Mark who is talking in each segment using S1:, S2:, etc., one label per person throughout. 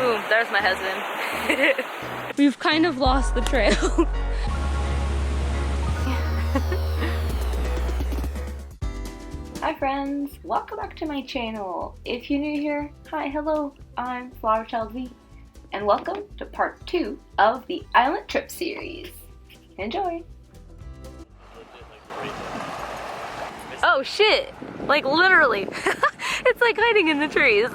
S1: Boom, there's my husband. We've kind of lost the trail.
S2: Hi friends, welcome back to my channel. If you're new here, hi, hello, I'm FlowerChild V, and welcome to part 2 of the Island Trip series. Enjoy!
S1: Oh shit! Like literally! It's like hiding in the trees.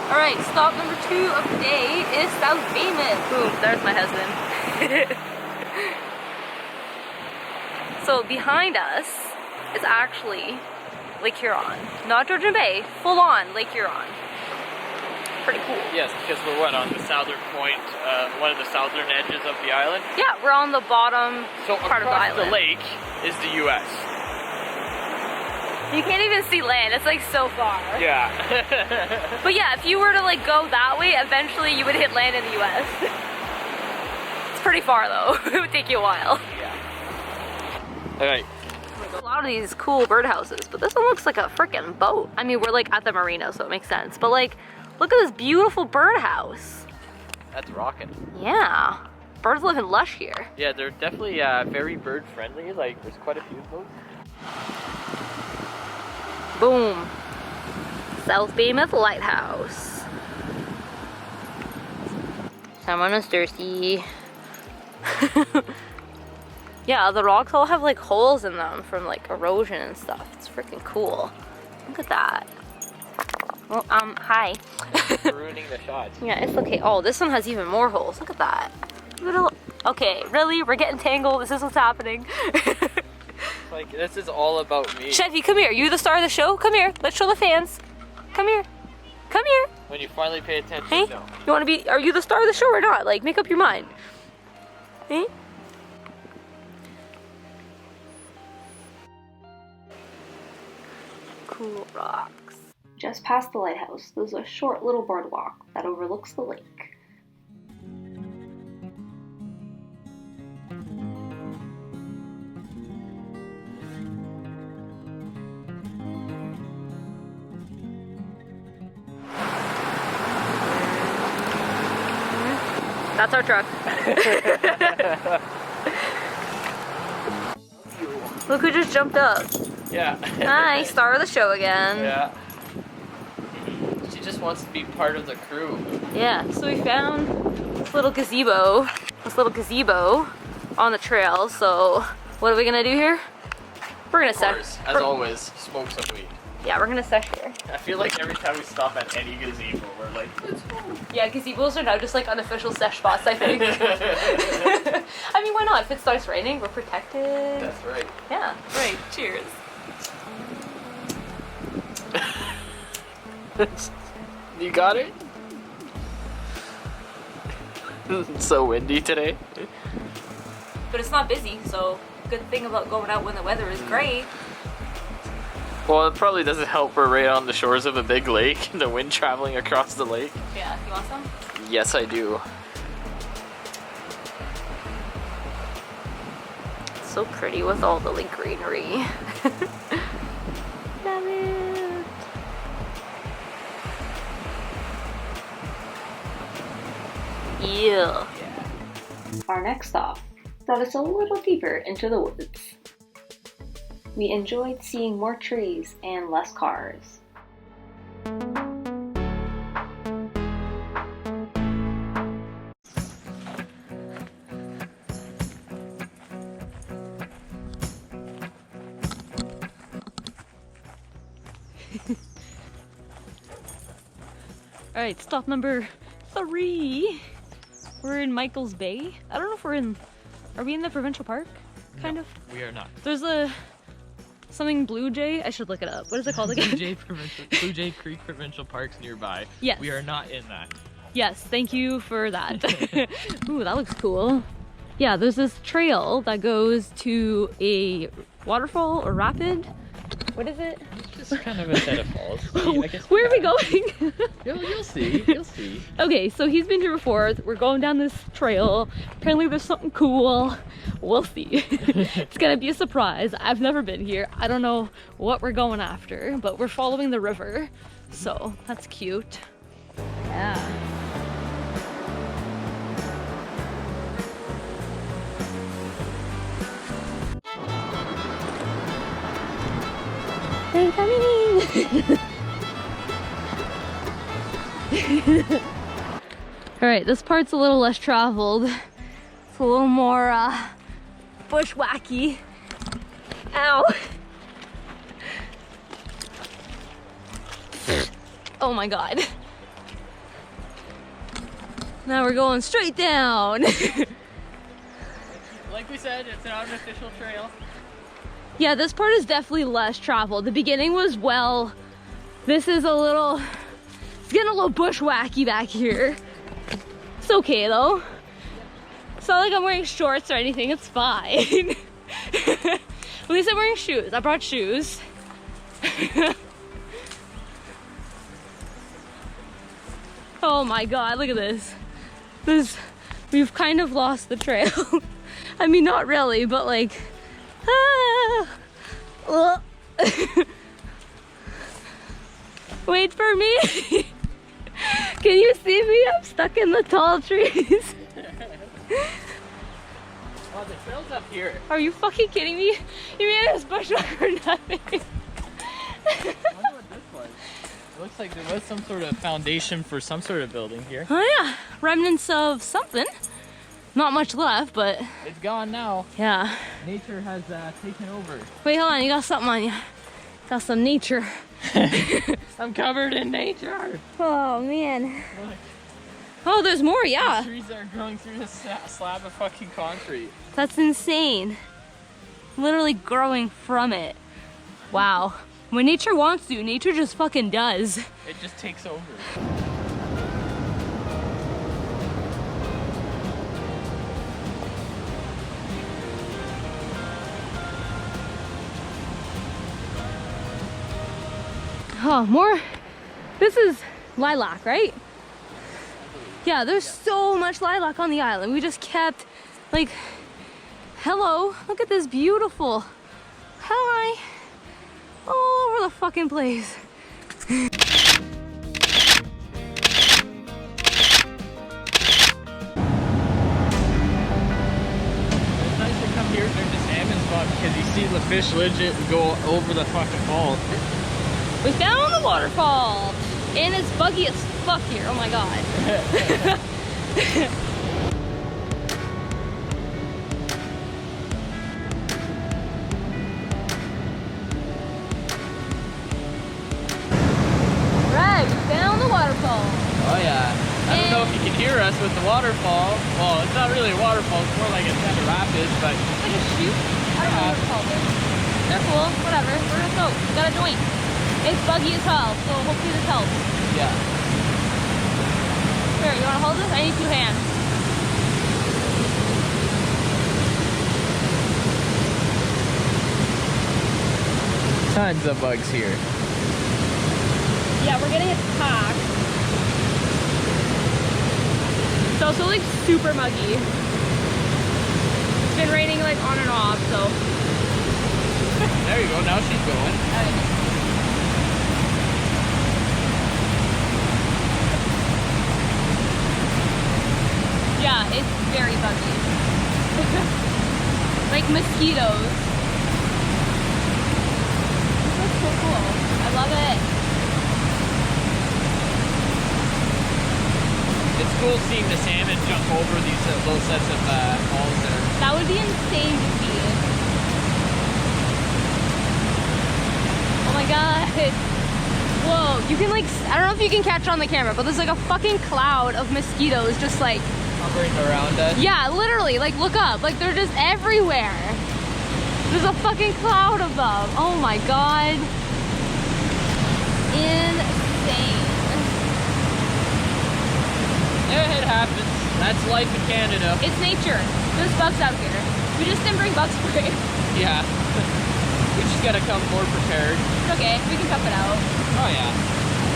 S1: Alright, stop number 2 of the day is South Baymouth. Boom, there's my husband. So behind us is actually Lake Huron. Not Georgian Bay, full on Lake Huron. Pretty cool.
S3: Yes, because we're on the southern point, one of the southern edges of the island.
S1: Yeah, we're on the bottom part of the island.
S3: So across the lake is the U.S.
S1: You can't even see land, it's like so far.
S3: Yeah.
S1: But yeah, if you were to like go that way, eventually you would hit land in the US. It's pretty far though, it would take you a while.
S3: Yeah. Alright.
S1: A lot of these cool birdhouses, but this one looks like a freaking boat. I mean, we're like at the marina, so it makes sense. But like, look at this beautiful birdhouse. That's
S3: rocking.
S1: Yeah. Birds live in lush here.
S3: Yeah, they're definitely very bird friendly. Like, there's quite a few of those.
S1: Boom. South Baymouth Lighthouse. Someone is thirsty. Yeah, the rocks all have like holes in them from like erosion and stuff. It's freaking cool. Look at that. Well, hi.
S3: Ruining the shot.
S1: Yeah, it's okay. Oh, this one has even more holes. Look at that. Okay, really? We're getting tangled. This is what's happening.
S3: Like, this is all about me.
S1: Chefy, come here. You the star of the show? Come here. Let's show the fans. Come here. Come here.
S3: When you finally pay attention,
S1: hey?
S3: no.
S1: You want to be, are you the star of the show or not? Like, make up your mind. Hey? Cool rocks.
S2: Just past the lighthouse, there's a short little boardwalk that overlooks the lake.
S1: That's our truck. Look who just jumped up.
S3: Yeah.
S1: Hi, star of the show again.
S3: Yeah. She just wants to be part of the crew.
S1: Yeah, so we found this little gazebo on the trail. So what are we gonna do here? We're gonna sesh.
S3: As always, smoke some weed.
S1: Yeah, we're gonna sesh here.
S3: I feel like every time we stop at any gazebo, we're like, let's go.
S1: Yeah, gazebos are now just like unofficial sesh spots, I think. I mean, why not? If it starts raining, we're protected.
S3: That's right.
S1: Yeah, right. Cheers.
S3: You got it? It's so windy today.
S1: But it's not busy, so good thing about going out when the weather is great.
S3: Well, it probably doesn't help we're right on the shores of a big lake and the wind traveling across the lake.
S1: Yeah, you want some?
S3: Yes, I do.
S1: It's so pretty with all the like greenery. Love it. Yeah.
S2: Our next stop brought us a little deeper into the woods. We enjoyed seeing more trees and less cars.
S1: Alright, stop number 3. We're in Michael's Bay. I don't know if we're in, are we in the provincial park? Kind of?
S3: We are not.
S1: There's a something Blue Jay. I should look it up. What is it called again?
S3: Blue Jay Creek Provincial Parks nearby.
S1: Yes.
S3: We are not in that.
S1: Yes, thank you for that. Ooh, that looks cool. Yeah, there's this trail that goes to a waterfall or rapid. What is it?
S3: It's just kind of a set of falls. I guess
S1: Where are we going?
S3: You'll see. You'll see.
S1: Okay, so he's been here before. We're going down this trail. Apparently there's something cool. We'll see. It's gonna be a surprise. I've never been here. I don't know what we're going after, but we're following the river. So that's cute. Yeah. I'm coming. All right, this part's a little less traveled. It's a little more bushwhacky. Ow. Oh my God. Now we're going straight down.
S3: Like we said, it's an unofficial trail.
S1: Yeah, this part is definitely less traveled. The beginning was well. This is a little, it's getting a little bushwhacky back here. It's okay though. It's not like I'm wearing shorts or anything, it's fine. At least I'm wearing shoes. I brought shoes. Oh my God, look at this. We've kind of lost the trail. I mean, not really, but like, wait for me. Can you see me? I'm stuck in the tall trees.
S3: Oh, the trail's up here.
S1: Are you fucking kidding me? You made us bushwhack or nothing.
S3: I wonder what this was. It looks like there was some sort of foundation for some sort of building here.
S1: Oh yeah, remnants of something. Not much left, but
S3: It's gone now.
S1: yeah.
S3: Nature has taken over.
S1: Wait, hold on, you got something on you. Got some nature.
S3: I'm covered in nature.
S1: Oh man.
S3: Look,
S1: Oh, there's more, yeah.
S3: the trees are growing through this slab of fucking concrete.
S1: That's insane. Literally growing from it. Wow. When nature wants to, nature just fucking does.
S3: It just takes over.
S1: Oh, more. This is lilac, right? Yeah, there's so much lilac on the island. We just kept, like, hello, look at this beautiful. Hi. All over the fucking place.
S3: It's nice to come here during the salmon spot because you see the fish legit go over the fucking falls.
S1: We found the waterfall, and it's buggy as fuck here. Oh my God. Right, we found the waterfall.
S3: Oh yeah. I don't know if you can hear us with the waterfall. Well, it's not really a waterfall, it's more like a set of rapids, but
S1: It's like a chute. I don't know what it's called. They're cool, whatever. We're gonna go. We got a joint. It's buggy as hell, so hopefully this helps.
S3: yeah.
S1: Here, you wanna hold this? I need 2 hands.
S3: Tons of bugs here.
S1: Yeah, we're getting attacked. It's also like super muggy. It's been raining like on and off, so.
S3: There you go, now she's going.
S1: Yeah, it's very buggy. Like mosquitoes. This looks so cool. I love it.
S3: It's cool seeing the salmon jump over these little sets of falls there.
S1: That would be insane to see. Oh my God. Whoa, you can like, I don't know if you can catch it on the camera, but there's like a fucking cloud of mosquitoes just like,
S3: Hovering around us.
S1: yeah, literally, like look up, like they're just everywhere. There's a fucking cloud of them. Oh my God. Insane.
S3: Yeah, it happens. That's life in Canada.
S1: It's nature. There's bugs out here. We just didn't bring bug spray.
S3: Yeah. We just gotta come more prepared.
S1: Okay, we can tough it out.
S3: Oh yeah.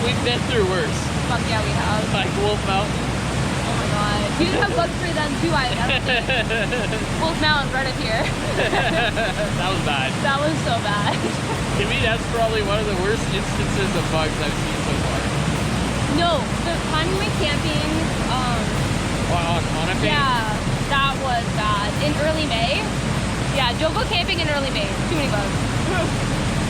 S3: We've been through worse.
S1: Fuck yeah, we have.
S3: Like Wolf Mountain.
S1: Oh my god. You didn't have bug spray then too, I think. Wolf Mountain right up here.
S3: That was bad.
S1: That was so bad.
S3: To me, that's probably one of the worst instances of bugs I've seen so far.
S1: No, the time we went camping,
S3: On a page?
S1: yeah, that was bad. In early May. Yeah, don't go camping in early May. Too many bugs.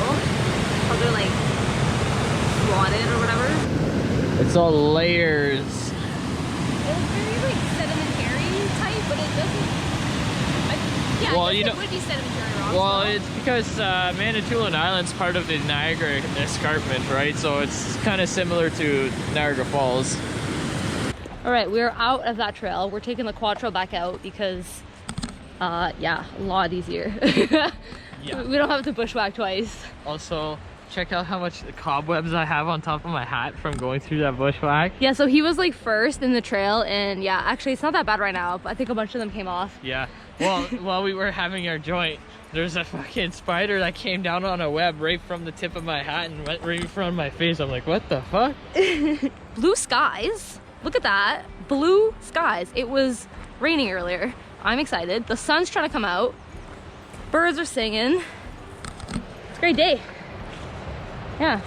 S1: How they're like swatted or whatever.
S3: It's all layers.
S1: It's very like sedimentary type, but it doesn't. Yeah,
S3: Well,
S1: I guess
S3: you
S1: it
S3: don't-
S1: would be sedimentary rocks.
S3: Well,
S1: though.
S3: it's because Manitoulin Island's part of the Niagara Escarpment, right? So it's kind of similar to Niagara Falls.
S1: All right, we're out of that trail. We're taking the quad trail back out because, yeah, a lot easier.
S3: Yeah.
S1: We don't have to bushwhack twice.
S3: Also, check out how much cobwebs I have on top of my hat from going through that bushwhack.
S1: Yeah, so he was like first in the trail, and yeah, actually it's not that bad right now, but I think a bunch of them came off.
S3: Yeah. Well, while we were having our joint, there's a fucking spider that came down on a web right from the tip of my hat and went right in front of my face. I'm like, what the fuck?
S1: Blue skies. Look at that. Blue skies. It was raining earlier. I'm excited. The sun's trying to come out. Birds are singing. It's a great day. Yeah.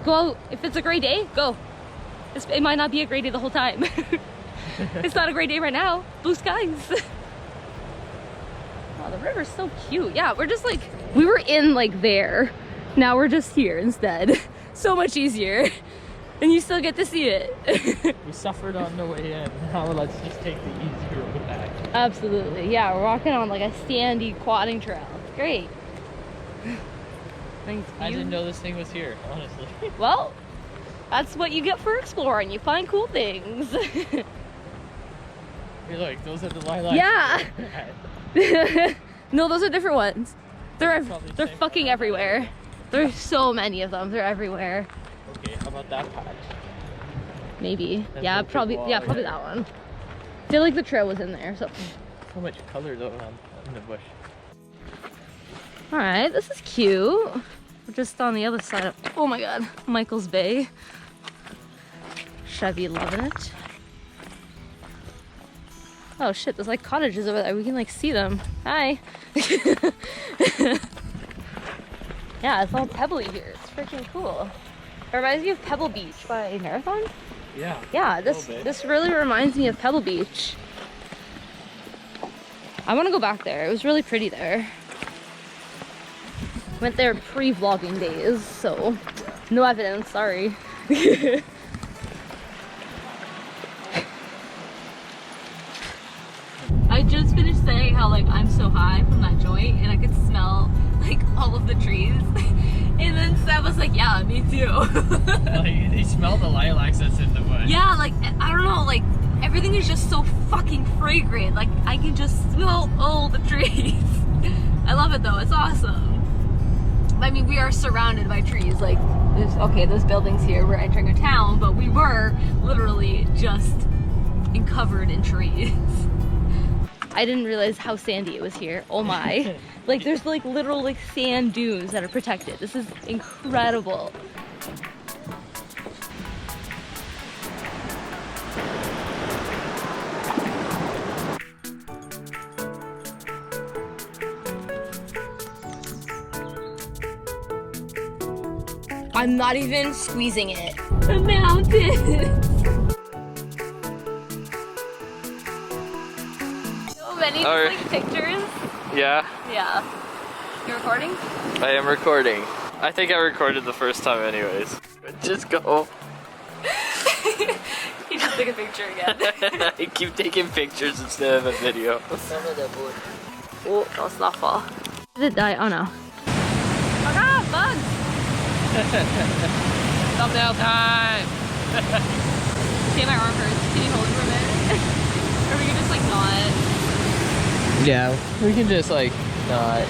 S1: Go out. If it's a great day, go. It might not be a great day the whole time. It's not a great day right now. Blue skies. Oh, the river's so cute. Yeah, we're just like, we were in like there. Now we're just here instead. So much easier. And you still get to see it.
S3: We suffered on the way in. Now let's just take the easier road back.
S1: Absolutely. Yeah, we're walking on like a sandy quadding trail. It's great. Thanks.
S3: I didn't know this thing was here, honestly.
S1: Well, that's what you get for exploring. You find cool things.
S3: Hey, look, those are the lilacs.
S1: Yeah. No, those are different ones. They're
S3: Probably the same
S1: fucking
S3: color.
S1: everywhere. There's so many of them. They're everywhere.
S3: Okay, how about that patch?
S1: Maybe.
S3: That's
S1: Yeah,
S3: a big
S1: probably.
S3: wall,
S1: Yeah, probably
S3: yeah.
S1: that one. I feel like the trail was in there. So.
S3: So much color though in the bush.
S1: All right, this is cute. We're just on the other side of. Oh my God, Michael's Bay. Chevy loving it. Oh shit, there's like cottages over there. We can like see them. Hi. Yeah, it's all pebbly here. It's freaking cool. It reminds me of Pebble Beach by Marathon.
S3: Yeah.
S1: Yeah,
S3: little bit.
S1: this really reminds me of Pebble Beach. I want to go back there. It was really pretty there. Went there pre-vlogging days, so no evidence, sorry. I just finished saying how like I'm so high from that joint and I could smell like all of the trees. And then Seb was like, yeah, me too.
S3: Like, they smell the lilacs that's in the bush.
S1: Yeah, like, I don't know, like, everything is just so fucking fragrant. Like, I can just smell all the trees. I love it though, it's awesome. I mean, we are surrounded by trees. Like, there's buildings here, we're entering a town, but we were literally just covered in trees. I didn't realize how sandy it was here. Oh my. Like, there's like literal like sand dunes that are protected. This is incredible. I'm not even squeezing it. The mountains. So many
S3: Alright.
S1: like pictures.
S3: Yeah,
S1: Yeah. You recording?
S3: I am recording. I think I recorded the first time anyways. Just go.
S1: You just took a picture again.
S3: I keep taking pictures instead of a video.
S1: Oh, don't not fall. Did it die? Oh no. Oh god, bugs!
S3: Thumbnail time!
S1: Okay, my arm hurts. Can you hold it for a minute? Or we can just like not.
S3: Yeah, we can just like not.